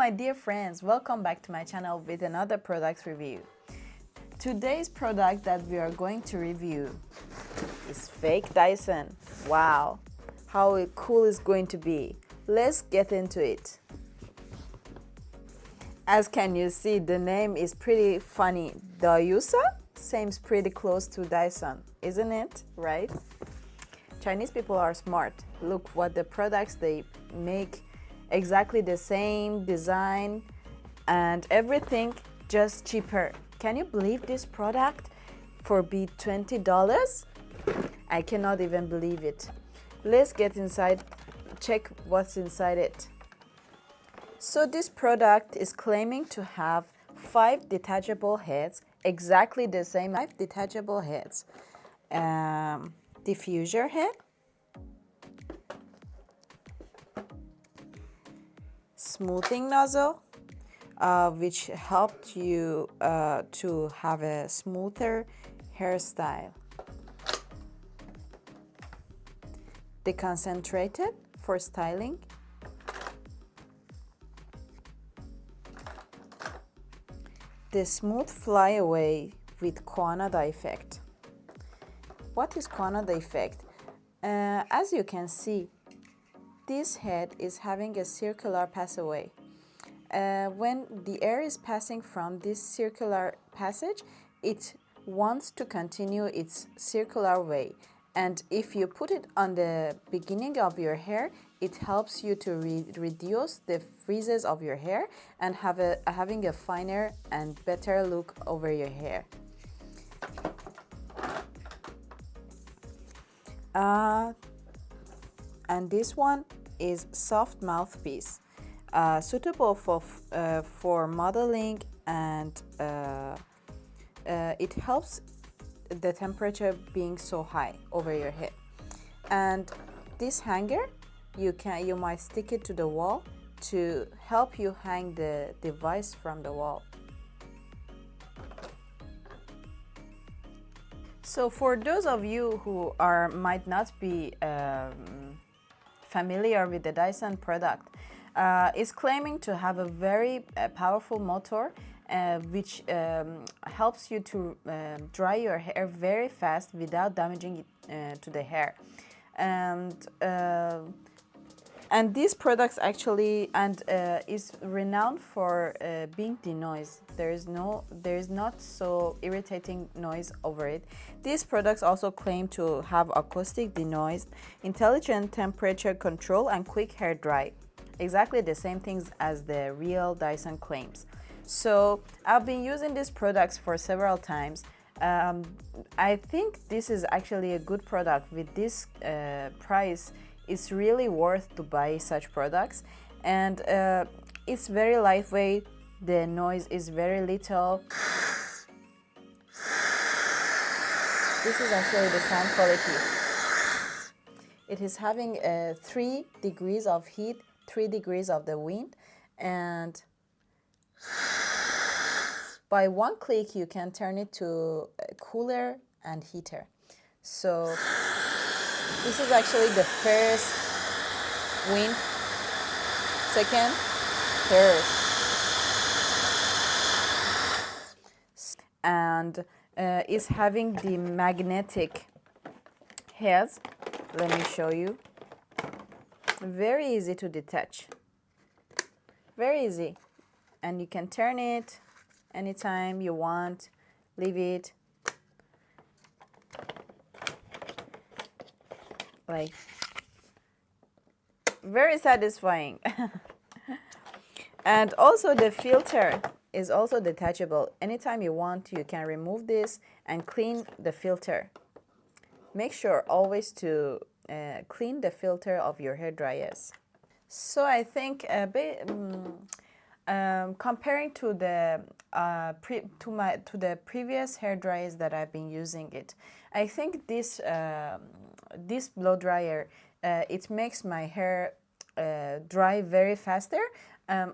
my dear friends, welcome back to my channel with another product review. Today's product that we are going to review is fake Dyson. Wow, how cool it's going to be. Let's get into it. As can you see, the name is pretty funny. Dyson seems pretty close to Dyson, isn't it? Right? Chinese people are smart. Look what the products they make, exactly the same design and everything, just cheaper. Can you believe this product for be $20? I cannot even believe it. Let's get inside, check what's inside it. So this product is claiming to have 5 detachable heads, exactly the same 5 detachable heads. Diffuser head, smoothing nozzle, which helped you to have a smoother hairstyle, deconcentrated for styling, the smooth flyaway with Canada effect. What is Canada effect? As you can see, this head is having a circular passageway. When the air is passing from this circular passage, it wants to continue its circular way. And if you put it on the beginning of your hair, it helps you to reduce the freezes of your hair and having a finer and better look over your hair. And this one is soft mouthpiece, suitable for modeling, and it helps the temperature being so high over your head. And this hanger, you might stick it to the wall to help you hang the device from the wall. So for those of you who might not be familiar with the Dyson product, it's claiming to have a very powerful motor which helps you to dry your hair very fast without damaging it to the hair. And these products actually is renowned for being denoised. There is not so irritating noise over it. These products also claim to have acoustic denoise, intelligent temperature control, and quick hair dry. Exactly the same things as the real Dyson claims. So I've been using these products for several times. I think this is actually a good product. With this price, it's really worth to buy such products, and it's very lightweight. The noise is very little. This is actually the sound quality. It is having 3 degrees of heat, 3 degrees of the wind, and by one click you can turn it to cooler and heater. So this is actually the first wind, second, third. And is having the magnetic heads. Let me show you. Very easy to detach. Very easy. And you can turn it anytime you want, leave it. Like, very satisfying. And also the filter is also detachable. Anytime you want, you can remove this and clean the filter. Make sure always to clean the filter of your hair dryers. So I think comparing to the previous hair dryers that I've been using it, I think this blow dryer it makes my hair dry very faster.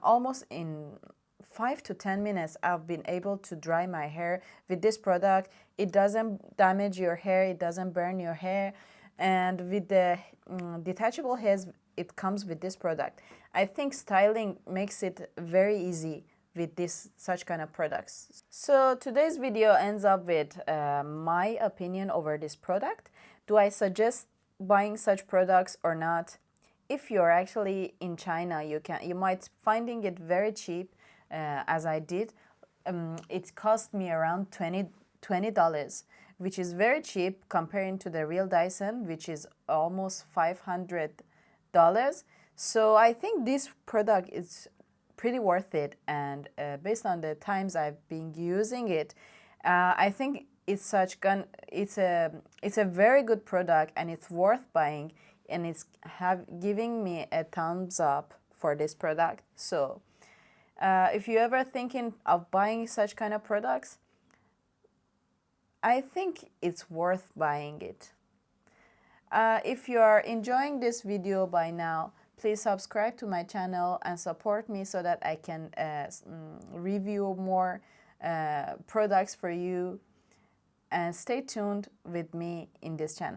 Almost in 5 to 10 minutes I've been able to dry my hair with this product. It doesn't damage your hair, it doesn't burn your hair, and with the detachable it comes with this product. I think styling makes it very easy with this such kind of products. So today's video ends up with my opinion over this product. Do I suggest buying such products or not? If you're actually in China, you might finding it very cheap, as I did. It cost me around $20, which is very cheap comparing to the real Dyson, which is almost $500. So I think this product is pretty worth it, and based on the times I've been using it, I think it's a very good product, and it's worth buying, and it's giving me a thumbs up for this product. So if you ever thinking of buying such kind of products, I think it's worth buying it. If you are enjoying this video by now, please subscribe to my channel and support me so that I can review more products for you, and stay tuned with me in this channel.